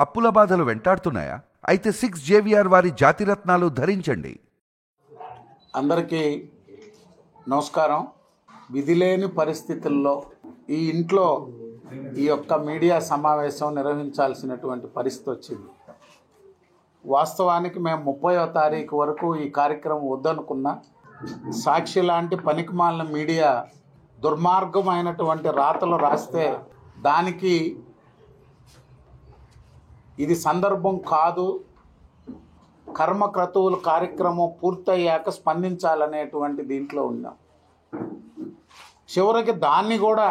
అప్పుల బాధలు వెంటాడుతున్నాయా? అయితే 6JVR వారి జాతిరత్నాలు ధరించండి. అందరికీ నమస్కారం. విధిలేని పరిస్థితుల్లో ఈ ఇంట్లో ఈ యొక్క మీడియా సమావేశం నిర్వహించాల్సినటువంటి పరిస్థితి వచ్చింది. వాస్తవానికి మేము 30వ తారీఖు వరకు ఈ కార్యక్రమం వద్దనుకున్నా. సాక్షి లాంటి పనికిమాలిన మీడియా దుర్మార్గమైనటువంటి రాతలు రాస్తే దానికి ఇది సందర్భం కాదు, కర్మక్రతువుల కార్యక్రమం పూర్తయ్యాక స్పందించాలనేటువంటి దీంట్లో ఉన్నాం. చివరికి దాన్ని కూడా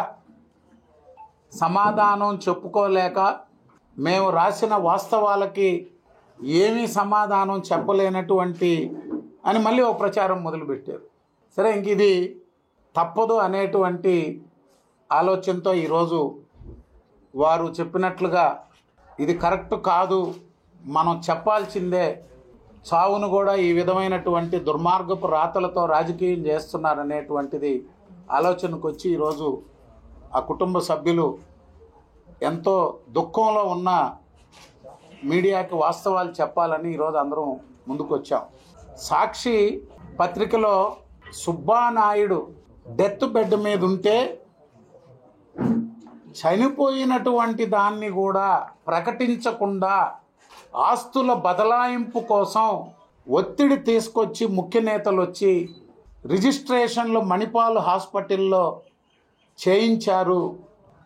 సమాధానం చెప్పుకోలేక మేము రాసిన వాస్తవాలకి ఏమీ సమాధానం చెప్పలేనటువంటి అని మళ్ళీ ఒక ప్రచారం మొదలుపెట్టారు. సరే, ఇంక ఇది తప్పదు అనేటువంటి ఆలోచనతో ఈరోజు వారు చెప్పినట్లుగా ఇది కరెక్ట్ కాదు, మనం చెప్పాల్సిందే, చావును కూడా ఈ విధమైనటువంటి దుర్మార్గపు రాతలతో రాజకీయం చేస్తున్నారనేటువంటిది ఆలోచనకు వచ్చి ఈరోజు ఆ కుటుంబ సభ్యులు ఎంతో దుఃఖంలో ఉన్న మీడియాకి వాస్తవాలు చెప్పాలని ఈరోజు అందరం ముందుకు వచ్చాం. సాక్షి పత్రికలో సుబ్బానాయుడు డెత్ బెడ్ మీద ఉంటే చనిపోయినటువంటి దాన్ని కూడా ప్రకటించకుండా ఆస్తుల బదలాయింపు కోసం ఒత్తిడి తీసుకొచ్చి ముఖ్య నేతలు వచ్చి రిజిస్ట్రేషన్లు మణిపాల్ హాస్పిటల్లో చేయించారు.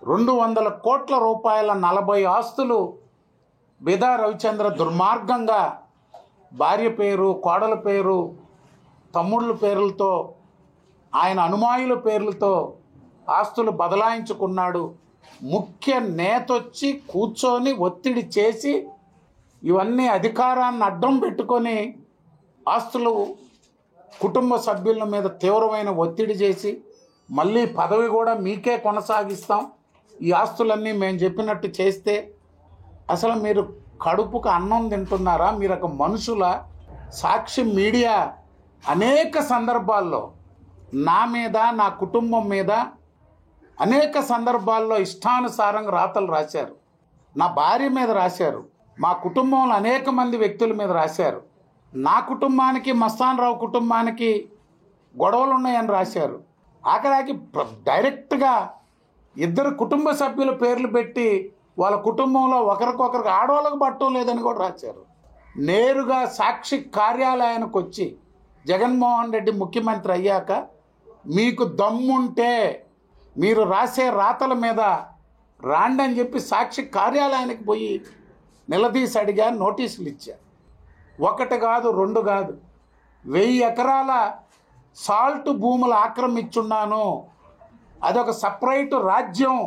200 కోట్ల రూపాయల 40 ఆస్తులు బీదా రవిచంద్ర దుర్మార్గంగా భార్య పేరు, కోడల పేరు, తమ్ముళ్ళ పేర్లతో, ఆయన అనుమాయుల పేర్లతో ఆస్తులు బదలాయించుకున్నాడు. ముఖ్య నేత వచ్చి కూర్చొని ఒత్తిడి చేసి ఇవన్నీ అధికారాన్ని అడ్డం పెట్టుకొని ఆస్తులు కుటుంబ సభ్యుల మీద తీవ్రమైన ఒత్తిడి చేసి మళ్ళీ పదవి కూడా మీకే కొనసాగిస్తాం, ఈ ఆస్తులన్నీ మేము చెప్పినట్టు చేస్తే అసలు మీరు కడుపుకు అన్నం తింటున్నారా? మీరు ఒక మనుషుల? సాక్షి మీడియా అనేక సందర్భాల్లో నా మీద, నా కుటుంబం మీద అనేక సందర్భాల్లో ఇష్టానుసారంగా రాతలు రాశారు. నా భార్య మీద రాశారు, మా కుటుంబంలో అనేక మంది వ్యక్తుల మీద రాశారు. నా కుటుంబానికి, మస్తాన్ రావు కుటుంబానికి గొడవలు ఉన్నాయని రాశారు. ఆఖరికి డైరెక్ట్గా 2 కుటుంబ సభ్యుల పేర్లు పెట్టి వాళ్ళ కుటుంబంలో ఒకరికొకరికి ఆడవాళ్ళకు పట్టం లేదని కూడా రాశారు. నేరుగా సాక్షి కార్యాలయానికి వచ్చి జగన్మోహన్ రెడ్డి ముఖ్యమంత్రి అయ్యాక మీకు దమ్ముంటే మీరు రాసే రాతల మీద రాండి అని చెప్పి సాక్షి కార్యాలయానికి పోయి నిలదీసి అడిగా, నోటీసులు ఇచ్చా. 1 కాదు, 2 కాదు, 1000 ఎకరాల సాల్ట్ భూములు ఆక్రమించున్నాను, అదొక సపరేటు రాజ్యం,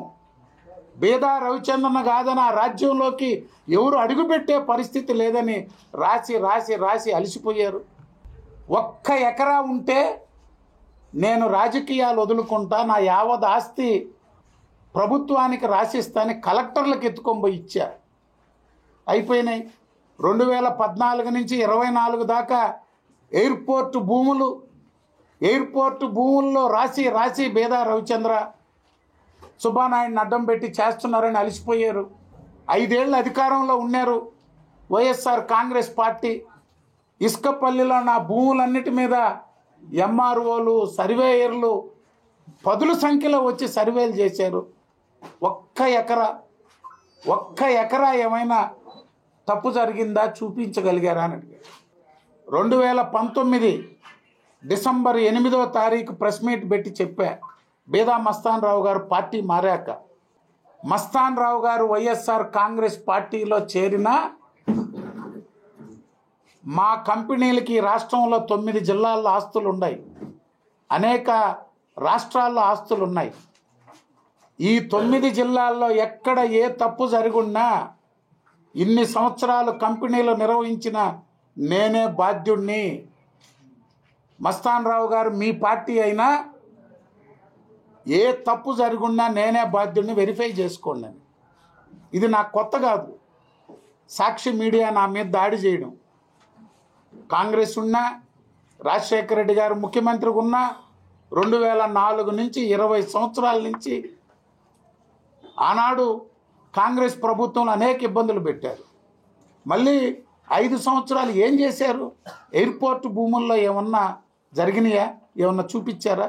బీదా రవిచంద్రన్ కాదని ఆ రాజ్యంలోకి ఎవరు అడుగుపెట్టే పరిస్థితి లేదని రాసి రాసి రాసి అలసిపోయారు. 1 ఎకరా ఉంటే నేను రాజకీయాలు వదులుకుంటా, నా యావత్ ఆస్తి ప్రభుత్వానికి రాసిస్తాను కలెక్టర్లకు ఎత్తుకొని పోయి ఇచ్చా. అయిపోయినాయి. 2014 నుంచి 24 దాకా ఎయిర్పోర్టు భూముల్లో రాసి రాసి బీదా రవిచంద్ర, సుబ్బానాయుడిని అడ్డం పెట్టి చేస్తున్నారని అలసిపోయారు. 5 ఏళ్ళు అధికారంలో ఉన్నారు వైఎస్ఆర్ కాంగ్రెస్ పార్టీ. ఇసుకపల్లిలో నా భూములన్నిటి మీద ఎంఆర్ఓలు, సర్వేయర్లు 10ల సంఖ్యలో వచ్చి సర్వేలు చేశారు. 1 ఎకరా ఏమైనా తప్పు జరిగిందా చూపించగలిగారా అని అడిగారు. 2019 డిసెంబర్ 8వ తారీఖు ప్రెస్ మీట్ పెట్టి చెప్పా, బీదా మస్తాన్ రావు గారు పార్టీ మారాక, మస్తాన్ రావు గారు వైఎస్ఆర్ కాంగ్రెస్ పార్టీలో చేరిన మా కంపెనీలకి రాష్ట్రంలో 9 జిల్లాల్లో ఆస్తులు ఉన్నాయి, అనేక రాష్ట్రాల్లో ఆస్తులు ఉన్నాయి. ఈ 9 జిల్లాల్లో ఎక్కడ ఏ తప్పు జరుగున్నా ఇన్ని సంవత్సరాలు కంపెనీలు నిర్వహించిన నేనే బాధ్యుణ్ణి. మస్తాన్ రావు గారు మీ పార్టీ అయినా ఏ తప్పు జరుగున్నా నేనే బాధ్యుడిని, వెరిఫై చేసుకోండి అని. ఇది నాకు కొత్త కాదు. సాక్షి మీడియా నా మీద దాడి చేయడం, కాంగ్రెస్ ఉన్నా, రాజశేఖర రెడ్డి గారు ముఖ్యమంత్రిగా ఉన్నా, 2004 నుంచి 20 సంవత్సరాల నుంచి ఆనాడు కాంగ్రెస్ ప్రభుత్వంలో అనేక ఇబ్బందులు పెట్టారు. మళ్ళీ 5 సంవత్సరాలు ఏం చేశారు? ఎయిర్పోర్ట్ భూముల్లో ఏమన్నా జరిగినాయా? ఏమన్నా చూపించారా?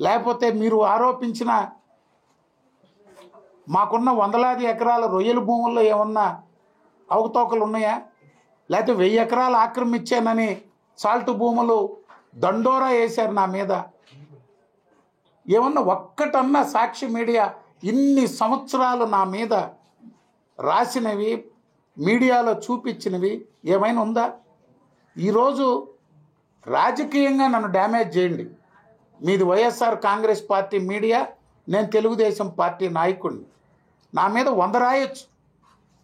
లేకపోతే మీరు ఆరోపించిన మాకున్న వందలాది ఎకరాల రొయ్యల భూముల్లో ఏమన్నా అవకతవకలు ఉన్నాయా? లేకపోతే 1000 ఎకరాలు ఆక్రమించానని సాల్ట్ భూములు దండోరా వేశారు నా మీద. ఏమన్నా ఒక్కటన్నా సాక్షి మీడియా ఇన్ని సంవత్సరాలు నా మీద రాసినవి, మీడియాలో చూపించినవి ఏమైనా ఉందా? ఈరోజు రాజకీయంగా నన్ను డ్యామేజ్ చేయండి. మీది వైఎస్ఆర్ కాంగ్రెస్ పార్టీ మీడియా, నేను తెలుగుదేశం పార్టీ నాయకుడిని. నా మీద 100 రాయొచ్చు.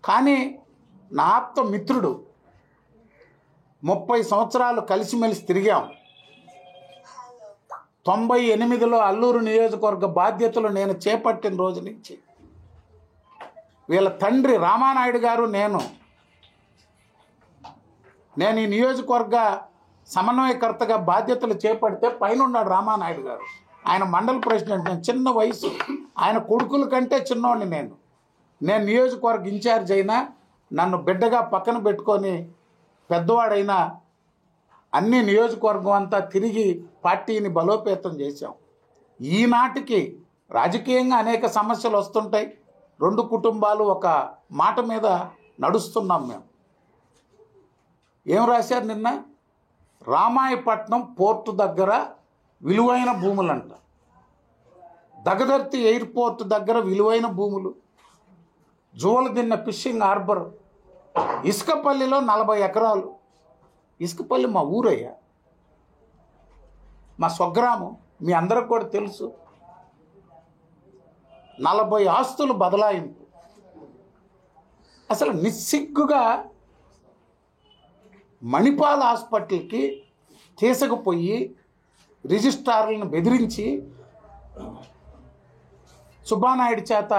కానీ నా ఆప్త మిత్రుడు, 30 సంవత్సరాలు కలిసిమెలిసి తిరిగాం. 98లో అల్లూరు నియోజకవర్గ బాధ్యతలు నేను చేపట్టిన రోజు నుంచి వీళ్ళ తండ్రి రామానాయుడు గారు నేను ఈ నియోజకవర్గ సమన్వయకర్తగా బాధ్యతలు చేపడితే పైన ఉన్నాడు రామానాయుడు గారు. ఆయన మండల ప్రెసిడెంట్. నేను చిన్న వయసు, ఆయన కొడుకుల కంటే చిన్నవాడిని. నేను నియోజకవర్గ ఇన్ఛార్జ్ అయినా నన్ను బిడ్డగా పక్కన పెట్టుకొని పెద్దవాడైనా అన్ని నియోజకవర్గం అంతా తిరిగి పార్టీని బలోపేతం చేశాం. ఈనాటికి రాజకీయంగా అనేక సమస్యలు వస్తుంటాయి. 2 కుటుంబాలు ఒక మాట మీద నడుస్తున్నాం మేము. ఏం రాశారు నిన్న? రామాయపట్నం పోర్టు దగ్గర విలువైన భూములంట, దగదర్తి ఎయిర్పోర్ట్ దగ్గర విలువైన భూములు, జూలదిన్న ఫిషింగ్ హార్బర్, ఇసుకపల్లిలో 40 ఎకరాలు. ఇసుకపల్లి మా ఊరయ్యా, మా స్వగ్రామం, మీ అందరికి కూడా తెలుసు. 40 ఆస్తులు బదలాయింపు. అసలు నిస్సిగ్గుగా మణిపాల్ హాస్పిటల్కి తీసుకుపోయి రిజిస్ట్రార్లను బెదిరించి సుబ్బానాయుడు చేత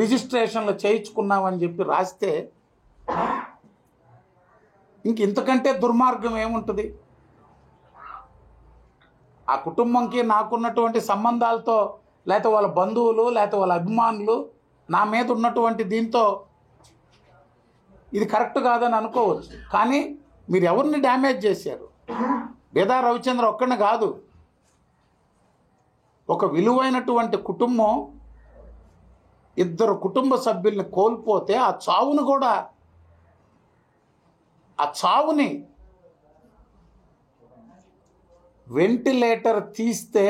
రిజిస్ట్రేషన్లు చేయించుకున్నామని చెప్పి రాస్తే ఇంతకంటే దుర్మార్గం ఏముంటుంది? ఆ కుటుంబంకి నాకున్నటువంటి సంబంధాలతో, లేకపోతే వాళ్ళ బంధువులు, లేకపోతే వాళ్ళ అభిమానులు నా మీద ఉన్నటువంటి దీంతో ఇది కరెక్ట్ కాదని అనుకోవచ్చు. కానీ మీరు ఎవరిని డ్యామేజ్ చేశారు? బేదా రవిచంద్ర ఒక్కడిని కాదు, ఒక విలువైనటువంటి కుటుంబం 2 కుటుంబ సభ్యుల్ని కోల్పోతే ఆ చావుని వెంటిలేటర్ తీస్తే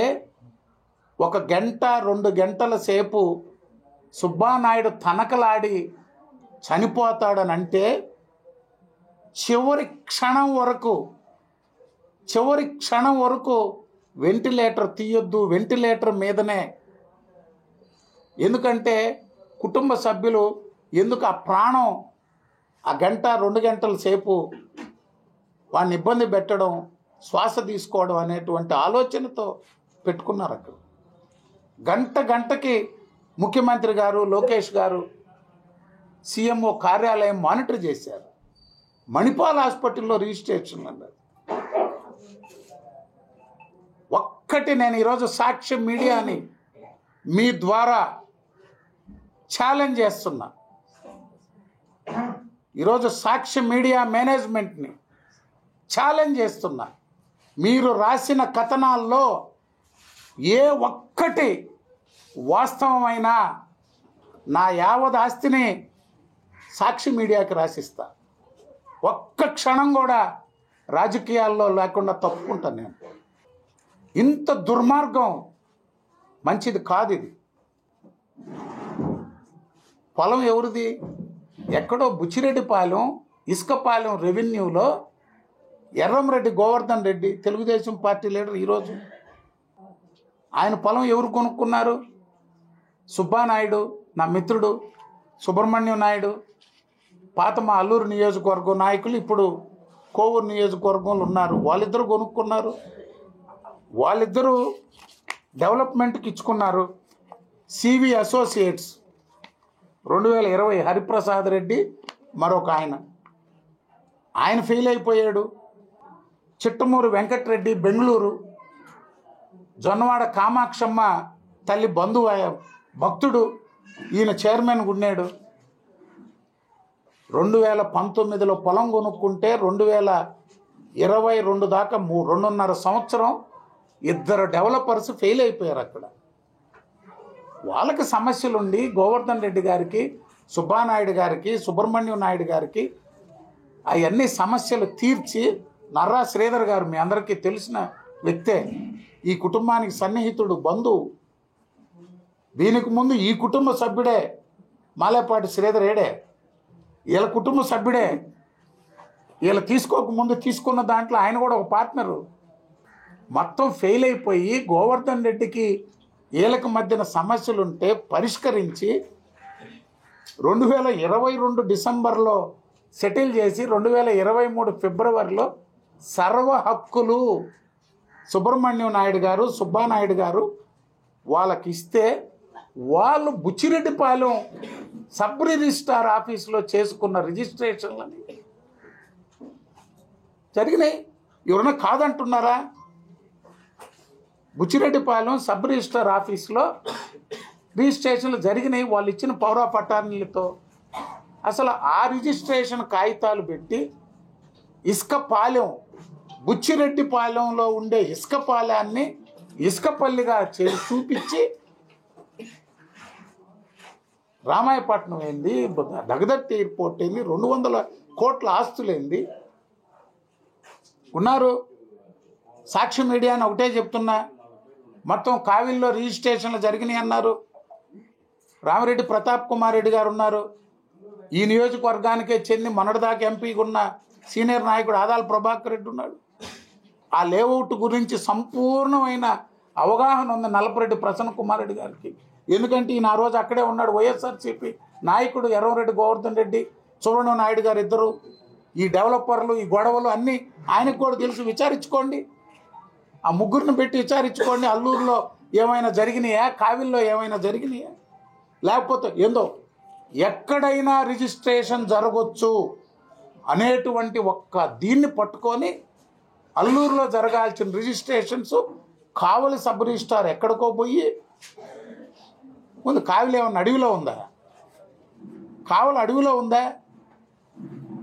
1 గంట 2 గంటల సేపు సుబ్బానాయుడు తనకలాడి చనిపోతాడనంటే చివరి క్షణం వరకు వెంటిలేటర్ తీయొద్దు, వెంటిలేటర్ మీదనే. ఎందుకంటే కుటుంబ సభ్యులు ఎందుకు ఆ ప్రాణం ఆ 1-2 గంటల సేపు వాడిని ఇబ్బంది పెట్టడం, శ్వాస తీసుకోవడం అనేటువంటి ఆలోచనతో పెట్టుకున్నారు. అక్కడ గంటకి ముఖ్యమంత్రి గారు, లోకేష్ గారు సీఎంఓ కార్యాలయం మానిటర్ చేశారు. మణిపాల్ హాస్పిటల్లో రిజిస్ట్రేషన్ అన్నారు. ఒక్కటి నేను ఈరోజు సాక్షి మీడియాని మీ ద్వారా ఛాలెంజ్ చేస్తున్నా. ఈరోజు సాక్షి మీడియా మేనేజ్మెంట్ని ఛాలెంజ్ చేస్తున్నా. మీరు రాసిన కథనాల్లో ఏ ఒక్కటి వాస్తవమైన నా యావత్ ఆస్తిని సాక్షి మీడియాకి రాసిస్తా. ఒక్క క్షణం కూడా రాజకీయాల్లో లేకుండా తప్పుకుంటాను నేను. ఇంత దుర్మార్గం మంచిది కాదు. ఇది పొలం ఎవరిది? ఎక్కడో బుచ్చిరెడ్డిపాలెం, ఇసుకపాలెం రెవెన్యూలో ఎర్రంరెడ్డి గోవర్ధన్ రెడ్డి, తెలుగుదేశం పార్టీ లీడర్, ఈరోజు ఆయన పొలం ఎవరు కొనుక్కున్నారు? సుబ్బానాయుడు, నా మిత్రుడు సుబ్రహ్మణ్యం నాయుడు, పాత మా అల్లూరు నియోజకవర్గం నాయకులు ఇప్పుడు కోవూరు నియోజకవర్గంలో ఉన్నారు. వాళ్ళిద్దరూ కొనుక్కున్నారు. వాళ్ళిద్దరూ డెవలప్మెంట్కి ఇచ్చుకున్నారు. సివి అసోసియేట్స్ 2020 హరిప్రసాద్ రెడ్డి మరొక ఆయన ఫెయిల్ అయిపోయాడు. చిట్టమూరు వెంకటరెడ్డి బెంగళూరు, జొన్నవాడ కామాక్షమ్మ తల్లి భక్తుడు, ఈయన చైర్మన్ ఉన్నాడు. 2019లో పొలం కొనుక్కుంటే 2022 దాకా 2.5 సంవత్సరం ఇద్దరు డెవలపర్స్ ఫెయిల్ అయిపోయారు అక్కడ. వాళ్ళకి సమస్యలుండి గోవర్ధన్ రెడ్డి గారికి, సుబ్బానాయుడు గారికి, సుబ్రహ్మణ్యం నాయుడు గారికి అవన్నీ సమస్యలు తీర్చి, నర్రా శ్రీధర్ గారు మీ అందరికీ తెలిసిన వ్యక్తే, ఈ కుటుంబానికి సన్నిహితుడు, బంధువు. దీనికి ముందు ఈ కుటుంబ సభ్యుడే మాలేపాటి శ్రీధర్ ఏడే, వీళ్ళ కుటుంబ సభ్యుడే. వీళ్ళు తీసుకోకముందు తీసుకున్న దాంట్లో ఆయన కూడా ఒక పార్ట్నరు. మొత్తం ఫెయిల్ అయిపోయి గోవర్ధన్ రెడ్డికి వీళ్ళకి మధ్యన సమస్యలుంటే పరిష్కరించి 2022 డిసెంబర్లో సెటిల్ చేసి 2023 ఫిబ్రవరిలో సర్వ హక్కులు సుబ్రహ్మణ్యం నాయుడు గారు, సుబ్బానాయుడు గారు వాళ్ళకి ఇస్తే, వాళ్ళు బుచ్చిరెడ్డిపాలెం సబ్ రిజిస్ట్రార్ ఆఫీసులో చేసుకున్న రిజిస్ట్రేషన్లని జరిగినాయి. ఎవరైనా కాదంటున్నారా? బుచ్చిరెడ్డిపాలెం సబ్ రిజిస్ట్రార్ ఆఫీసులో రిజిస్ట్రేషన్లు జరిగినాయి వాళ్ళు ఇచ్చిన పౌర పట్టాలతో. అసలు ఆ రిజిస్ట్రేషన్ కాగితాలు పెట్టి ఇసుకపాలెం, బుచ్చిరెడ్డిపాలెంలో ఉండే ఇసుకపాలెన్ని ఇసుకపల్లిగా చూపించి రామాయపట్నం ఏంది, దగదర్తి ఎయిర్పోర్ట్ ఏంది, 200 కోట్ల ఆస్తులేంది ఉన్నారు. సాక్షి మీడియాని ఒకటే చెప్తున్నా, మొత్తం కావిల్లో రిజిస్ట్రేషన్లు జరిగినాయి అన్నారు. రామిరెడ్డి ప్రతాప్ కుమార్ రెడ్డి గారు ఉన్నారు. ఈ నియోజకవర్గానికే చెంది మొన్నటిదాకా ఎంపీగా ఉన్న సీనియర్ నాయకుడు ఆదాల ప్రభాకర్ రెడ్డి ఉన్నాడు. ఆ లేఅవుట్ గురించి సంపూర్ణమైన అవగాహన ఉంది నల్లపరెడ్డి ప్రసన్న కుమార్ రెడ్డి గారికి. ఎందుకంటే ఈయన ఆ రోజు అక్కడే ఉన్నాడు. వైఎస్ఆర్సీపీ నాయకుడు ఎర్రవరెడ్డి గోవర్ధన్ రెడ్డి, సుబ్రహ్మణ్యం నాయుడు గారు ఇద్దరు. ఈ డెవలపర్లు, ఈ గొడవలు అన్నీ ఆయనకు కూడా తెలుసు. విచారించుకోండి, ఆ ముగ్గురిని పెట్టి విచారించుకోండి. అల్లూరులో ఏమైనా జరిగినాయా, కావిల్లో ఏమైనా జరిగినాయా, లేకపోతే ఏందో ఎక్కడైనా రిజిస్ట్రేషన్ జరగవచ్చు అనేటువంటి ఒక్క దీన్ని పట్టుకొని అల్లూరులో జరగాల్సిన రిజిస్ట్రేషన్స్ కావలి సబ్ రిజిస్ట్రార్ ఎక్కడికో పోయి ముందు. కావిలి ఏమన్నా అడవిలో ఉందా? కావలి అడవిలో ఉందా?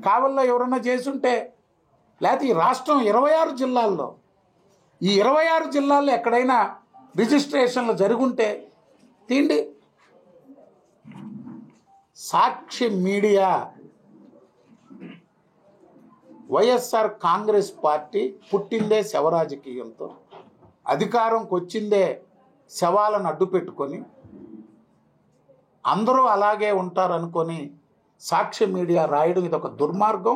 కావల్లో ఎవరన్నా చేసుంటే, లేకపోతే ఈ రాష్ట్రం 26 జిల్లాల్లో, ఈ 26 జిల్లాల్లో ఎక్కడైనా రిజిస్ట్రేషన్లు జరుగుంటే తీండి. సాక్షి మీడియా, వైఎస్ఆర్ కాంగ్రెస్ పార్టీ పుట్టిందే శవ రాజకీయంతో, అధికారంకి వచ్చిందే శవాలను అడ్డు పెట్టుకొని, అందరూ అలాగే ఉంటారనుకొని సాక్షి మీడియా రాయడం ఇది ఒక దుర్మార్గం.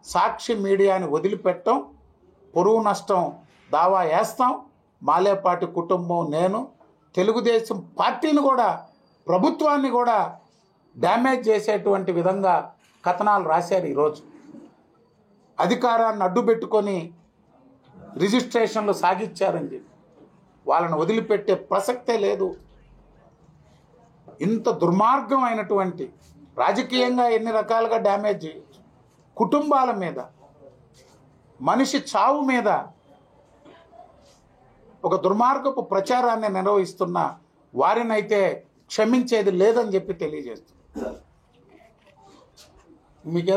సాక్షి మీడియాని వదిలిపెట్టం, పొరుగు నష్టం దావా వేస్తాం. మాలేపాటి కుటుంబం, నేను తెలుగుదేశం పార్టీని కూడా, ప్రభుత్వాన్ని కూడా డ్యామేజ్ చేసేటువంటి విధంగా కథనాలు రాశారు. ఈరోజు అధికారాన్ని అడ్డుపెట్టుకొని రిజిస్ట్రేషన్లు సాగించారని చెప్పి వాళ్ళని వదిలిపెట్టే ప్రసక్తే లేదు. ఇంత దుర్మార్గమైనటువంటి, రాజకీయంగా ఎన్ని రకాలుగా డ్యామేజ్ చేయొచ్చు, కుటుంబాల మీద, మనిషి చావు మీద ఒక దుర్మార్గపు ప్రచారాన్ని నిర్వహిస్తున్న వారినైతే క్షమించేది లేదని చెప్పి తెలియజేస్తుంది. మీకు